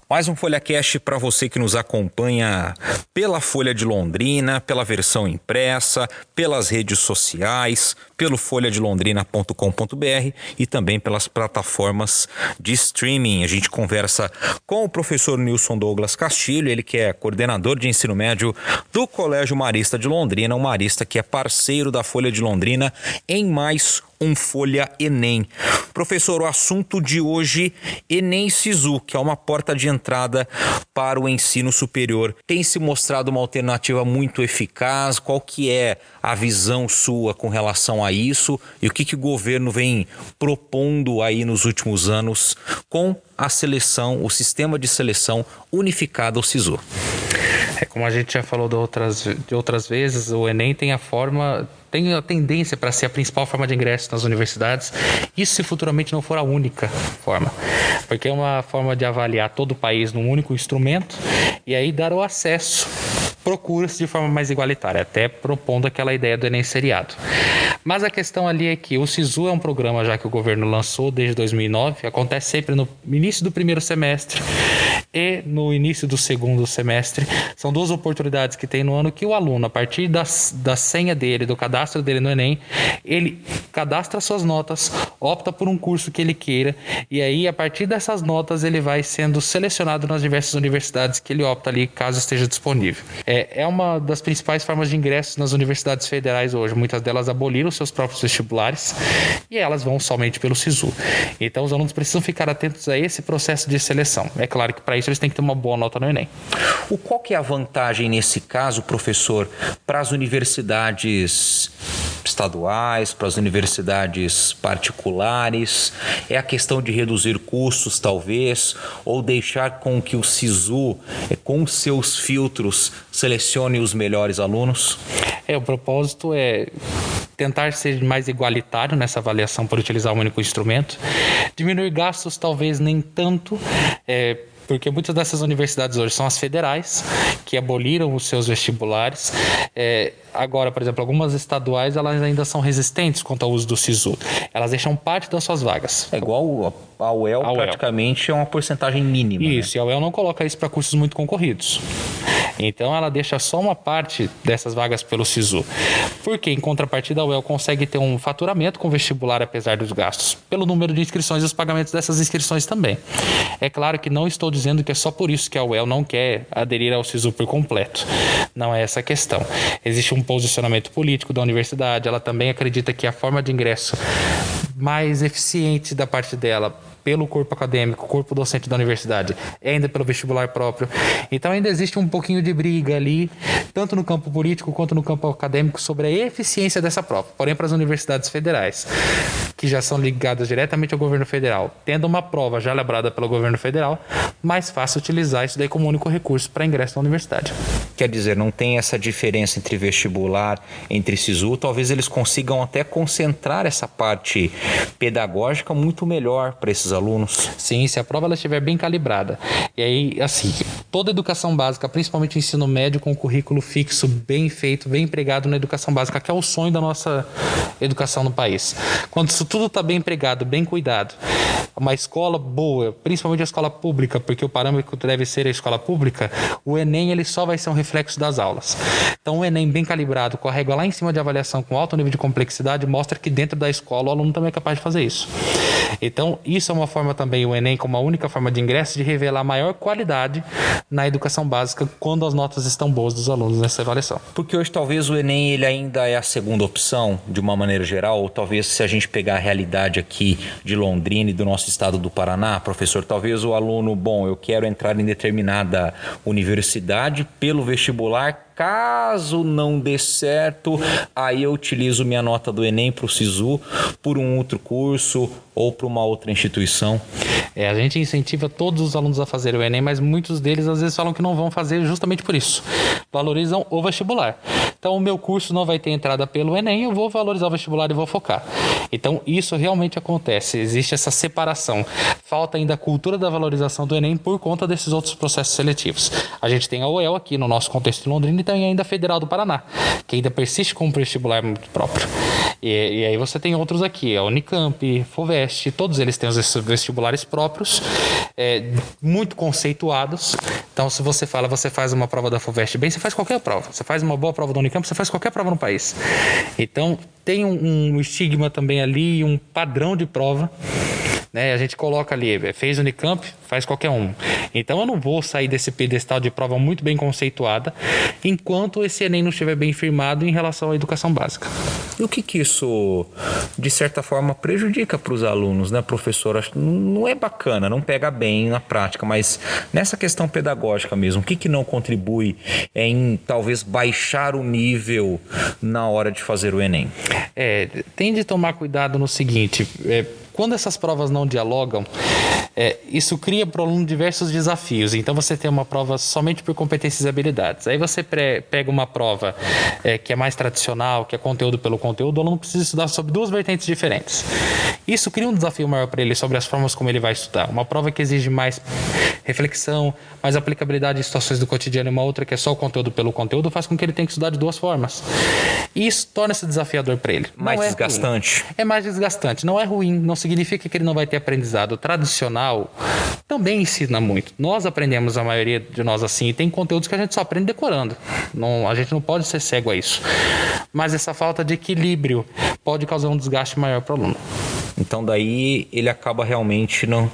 Mais um FolhaCast para você que nos acompanha pela Folha de Londrina, pela versão impressa, pelas redes sociais, pelo folhadelondrina.com.br e também pelas plataformas de streaming. A gente conversa com o professor Nilson Douglas Castilho, ele que é coordenador de ensino médio do Colégio Marista de Londrina, um marista que é parceiro da Folha de Londrina em mais um Folha Enem. Professor, o assunto de hoje, Enem Sisu, que é uma porta de entrada para o ensino superior. Tem se mostrado uma alternativa muito eficaz? Qual que é a visão sua com relação a isso? E o que o governo vem propondo aí nos últimos anos com a seleção, o sistema de seleção unificado, o Sisu? Como a gente já falou de outras vezes, o Enem tem a tendência para ser a principal forma de ingresso nas universidades, isso se futuramente não for a única forma, porque é uma forma de avaliar todo o país num único instrumento e aí dar o acesso, procura-se de forma mais igualitária, até propondo aquela ideia do Enem seriado. Mas a questão ali é que o Sisu é um programa já que o governo lançou desde 2009, acontece sempre no início do primeiro semestre e no início do segundo semestre. São duas oportunidades que tem no ano que o aluno, a partir da senha dele, do cadastro dele no Enem, ele cadastra suas notas, opta por um curso que ele queira e aí a partir dessas notas ele vai sendo selecionado nas diversas universidades que ele opta ali, caso esteja disponível. É uma das principais formas de ingresso nas universidades federais hoje. Muitas delas aboliram seus próprios vestibulares e elas vão somente pelo Sisu. Então os alunos precisam ficar atentos a esse processo de seleção. É claro que para isso eles têm que ter uma boa nota no Enem. Qual que é a vantagem nesse caso, professor, para as universidades estaduais, para as universidades particulares? É a questão de reduzir custos, talvez, ou deixar com que o Sisu, com seus filtros, selecione os melhores alunos? O propósito é tentar ser mais igualitário nessa avaliação por utilizar um único instrumento, diminuir gastos talvez nem tanto, porque muitas dessas universidades hoje são as federais, que aboliram os seus vestibulares. Agora, por exemplo, algumas estaduais elas ainda são resistentes quanto ao uso do Sisu. Elas deixam parte das suas vagas. É igual a UEL, praticamente é uma porcentagem mínima. Isso, né? E a UEL não coloca isso para cursos muito concorridos. Então ela deixa só uma parte dessas vagas pelo Sisu. Porque em contrapartida a UEL consegue ter um faturamento com o vestibular apesar dos gastos, pelo número de inscrições e os pagamentos dessas inscrições também. É claro que não estou dizendo que é só por isso que a UEL não quer aderir ao Sisu por completo. Não é essa a questão. Existe um posicionamento político da universidade, ela também acredita que a forma de ingresso mais eficiente da parte dela pelo corpo acadêmico, corpo docente da universidade, ainda pelo vestibular próprio. Então ainda existe um pouquinho de briga ali, tanto no campo político quanto no campo acadêmico, sobre a eficiência dessa prova. Porém, para as universidades federais, que já são ligadas diretamente ao governo federal, tendo uma prova já elaborada pelo governo federal, mais fácil utilizar isso daí como único recurso para ingresso na universidade. Quer dizer, não tem essa diferença entre vestibular, entre Sisu, talvez eles consigam até concentrar essa parte pedagógica muito melhor para esses alunos. Sim, se a prova ela estiver bem calibrada. E aí, assim, toda educação básica, principalmente o ensino médio, com um currículo fixo, bem feito, bem empregado na educação básica, que é o sonho da nossa educação no país. Quando isso tudo está bem empregado, bem cuidado, uma escola boa, principalmente a escola pública, porque o parâmetro deve ser a escola pública, o Enem ele só vai ser um reflexo das aulas. Então o Enem bem calibrado, com a régua lá em cima de avaliação com alto nível de complexidade, mostra que dentro da escola o aluno também é capaz de fazer isso. Então isso é uma forma também, o Enem como a única forma de ingresso, de revelar maior qualidade na educação básica quando as notas estão boas dos alunos nessa avaliação. Porque hoje talvez o Enem ele ainda é a segunda opção, de uma maneira geral, ou talvez se a gente pegar a realidade aqui de Londrina e do nosso estado do Paraná, professor, talvez o aluno, eu quero entrar em determinada universidade pelo vestibular, caso não dê certo, aí eu utilizo minha nota do Enem para o Sisu, por um outro curso ou para uma outra instituição. A gente incentiva todos os alunos a fazer o Enem, mas muitos deles às vezes falam que não vão fazer justamente por isso. Valorizam o vestibular. Então o meu curso não vai ter entrada pelo Enem, eu vou valorizar o vestibular e vou focar. Então isso realmente acontece, existe essa separação. Falta ainda a cultura da valorização do Enem por conta desses outros processos seletivos. A gente tem a UEL aqui no nosso contexto de Londrina e tem ainda a Federal do Paraná, que ainda persiste com um vestibular muito próprio. E aí você tem outros aqui, a Unicamp, FUVEST, todos eles têm os vestibulares próprios muito conceituados. Então, se você faz uma prova da FUVEST bem, você faz qualquer prova. Você faz uma boa prova da Unicamp, você faz qualquer prova no país. Então, tem um estigma também ali, um padrão de prova. A gente coloca ali, fez Unicamp, faz qualquer um. Então eu não vou sair desse pedestal de prova muito bem conceituada enquanto esse Enem não estiver bem firmado em relação à educação básica. E o que isso, de certa forma, prejudica para os alunos, né, professor? Acho que não é bacana, não pega bem na prática, mas nessa questão pedagógica mesmo, o que não contribui em talvez baixar o nível na hora de fazer o Enem? Tem de tomar cuidado no seguinte, quando essas provas não dialogam, isso cria para o aluno diversos desafios. Então você tem uma prova somente por competências e habilidades. Aí você pega uma prova que é mais tradicional, que é conteúdo pelo conteúdo, o aluno precisa estudar sobre duas vertentes diferentes. Isso cria um desafio maior para ele sobre as formas como ele vai estudar. Uma prova que exige mais reflexão, mais aplicabilidade em situações do cotidiano, e uma outra que é só o conteúdo pelo conteúdo, faz com que ele tenha que estudar de duas formas. E isso torna-se desafiador para ele. Mais desgastante. Ruim. É mais desgastante. Não é ruim, não significa que ele não vai ter aprendizado. O tradicional também ensina muito. Nós aprendemos, a maioria de nós, assim, e tem conteúdos que a gente só aprende decorando. A gente não pode ser cego a isso. Mas essa falta de equilíbrio pode causar um desgaste maior para o aluno. Então daí ele acaba realmente não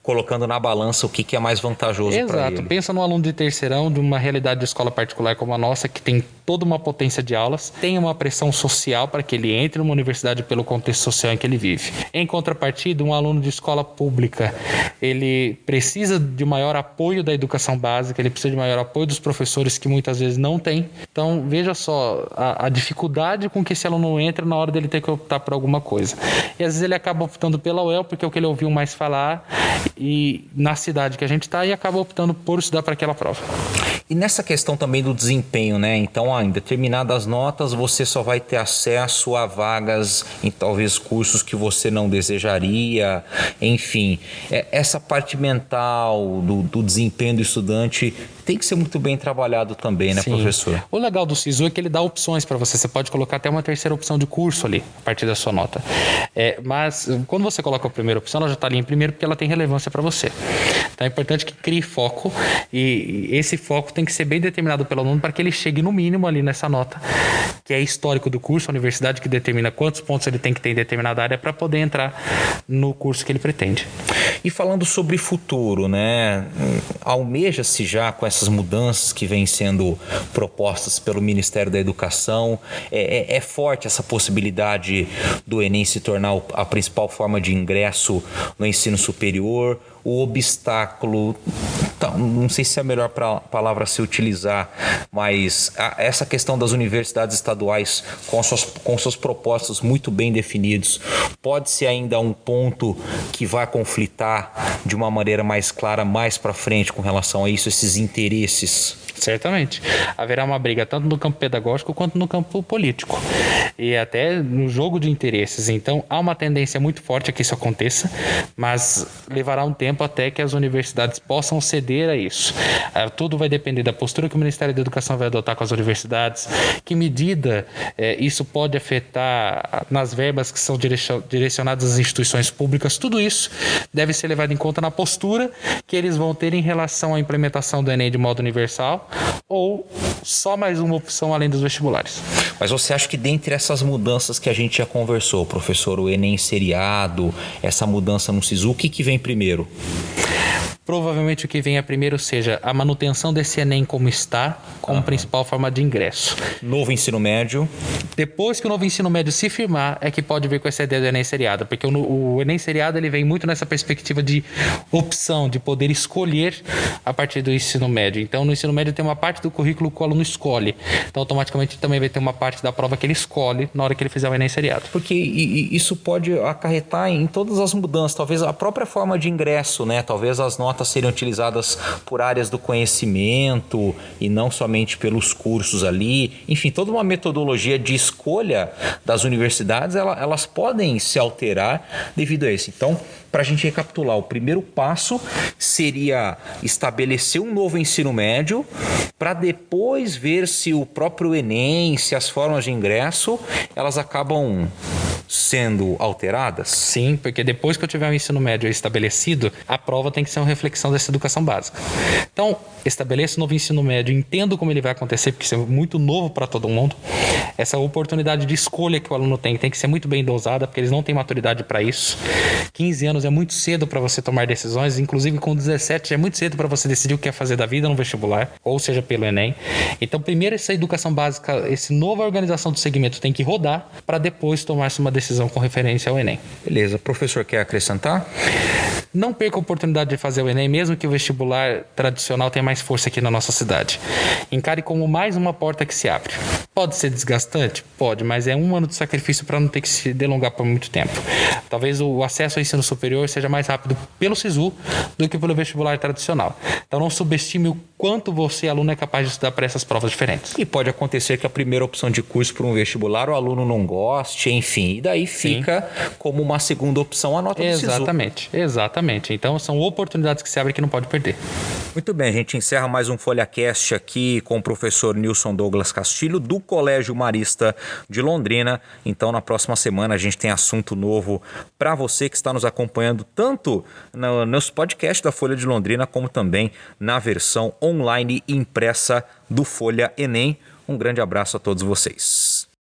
colocando na balança o que é mais vantajoso para ele. Exato. Pensa num aluno de terceirão de uma realidade de escola particular como a nossa, que tem toda uma potência de aulas, tem uma pressão social para que ele entre numa universidade pelo contexto social em que ele vive. Em contrapartida, um aluno de escola pública, ele precisa de maior apoio da educação básica, ele precisa de maior apoio dos professores, que muitas vezes não tem. Então, veja só a dificuldade com que esse aluno entra na hora dele ter que optar por alguma coisa. E às vezes ele acaba optando pela UEL, porque é o que ele ouviu mais falar, e na cidade que a gente está, e acaba optando por estudar para aquela prova. E nessa questão também do desempenho, né? Então, em determinadas notas, você só vai ter acesso a vagas em talvez cursos que você não desejaria. Enfim, essa parte mental do desempenho do estudante tem que ser muito bem trabalhado também, né, Sim. professor? O legal do SISU é que ele dá opções para você. Você pode colocar até uma terceira opção de curso ali, a partir da sua nota. Mas quando você coloca a primeira opção, ela já está ali em primeiro porque ela tem relevância para você. Então é importante que crie foco, e esse foco tem que ser bem determinado pelo aluno para que ele chegue no mínimo ali nessa nota, que é histórico do curso, a universidade que determina quantos pontos ele tem que ter em determinada área para poder entrar no curso que ele pretende. E falando sobre futuro, né? Almeja-se já com essas mudanças que vêm sendo propostas pelo Ministério da Educação, é forte essa possibilidade do Enem se tornar a principal forma de ingresso no ensino superior. O obstáculo, não sei se é a melhor palavra a se utilizar, mas essa questão das universidades estaduais com seus propostas muito bem definidos, pode ser ainda um ponto que vai conflitar de uma maneira mais clara mais para frente com relação a isso, esses interesses? Certamente. Haverá uma briga tanto no campo pedagógico quanto no campo político, e até no jogo de interesses. Então há uma tendência muito forte a que isso aconteça, mas levará um tempo até que as universidades possam ceder a isso. Tudo vai depender da postura que o Ministério da Educação vai adotar com as universidades, que medida isso pode afetar nas verbas que são direcionadas às instituições públicas. Tudo isso deve ser levado em conta na postura que eles vão ter em relação à implementação do Enem de modo universal, ou só mais uma opção além dos vestibulares. Mas você acha que dentre essas mudanças que a gente já conversou, professor, o Enem seriado, essa mudança no SISU, o que vem primeiro? Provavelmente o que venha primeiro seja a manutenção desse Enem como está, como principal forma de ingresso. Novo ensino médio. Depois que o novo ensino médio se firmar, é que pode vir com essa ideia do Enem seriado, porque o Enem seriado ele vem muito nessa perspectiva de opção, de poder escolher a partir do ensino médio. Então, no ensino médio tem uma parte do currículo que o aluno escolhe. Então, automaticamente também vai ter uma parte da prova que ele escolhe na hora que ele fizer o Enem seriado. Porque isso pode acarretar em todas as mudanças, talvez a própria forma de ingresso, né? Talvez as notas serem utilizadas por áreas do conhecimento e não somente pelos cursos ali. Enfim, toda uma metodologia de escolha das universidades, elas podem se alterar devido a isso. Então, para a gente recapitular, o primeiro passo seria estabelecer um novo ensino médio para depois ver se o próprio Enem, se as formas de ingresso, elas acabam sendo alteradas? Sim, porque depois que eu tiver o ensino médio estabelecido, a prova tem que ser uma reflexão dessa educação básica. Então, estabeleço o novo ensino médio, entendo como ele vai acontecer, porque isso é muito novo para todo mundo. Essa oportunidade de escolha que o aluno tem que ser muito bem dosada, porque eles não têm maturidade para isso. 15 anos é muito cedo para você tomar decisões, inclusive com 17 é muito cedo para você decidir o que quer fazer da vida no vestibular, ou seja, pelo Enem. Então, primeiro essa educação básica, essa nova organização do segmento tem que rodar para depois tomar-se uma decisão com referência ao Enem. Beleza. Professor, quer acrescentar? Não perca a oportunidade de fazer o Enem, mesmo que o vestibular tradicional tenha mais força aqui na nossa cidade. Encare como mais uma porta que se abre. Pode ser desgastante? Pode, mas é um ano de sacrifício para não ter que se delongar por muito tempo. Talvez o acesso ao ensino superior seja mais rápido pelo SISU do que pelo vestibular tradicional. Então não subestime o quanto você, aluno, é capaz de estudar para essas provas diferentes. E pode acontecer que a primeira opção de curso para um vestibular o aluno não goste, enfim, e daí fica como uma segunda opção a nota do SISU. Exatamente. Então são oportunidades que se abrem que não pode perder. Muito bem, a gente encerra mais um FolhaCast aqui com o professor Nilson Douglas Castilho, do Colégio Marista de Londrina. Então, na próxima semana, a gente tem assunto novo para você que está nos acompanhando tanto nos podcasts da Folha de Londrina, como também na versão online e impressa do Folha Enem. Um grande abraço a todos vocês.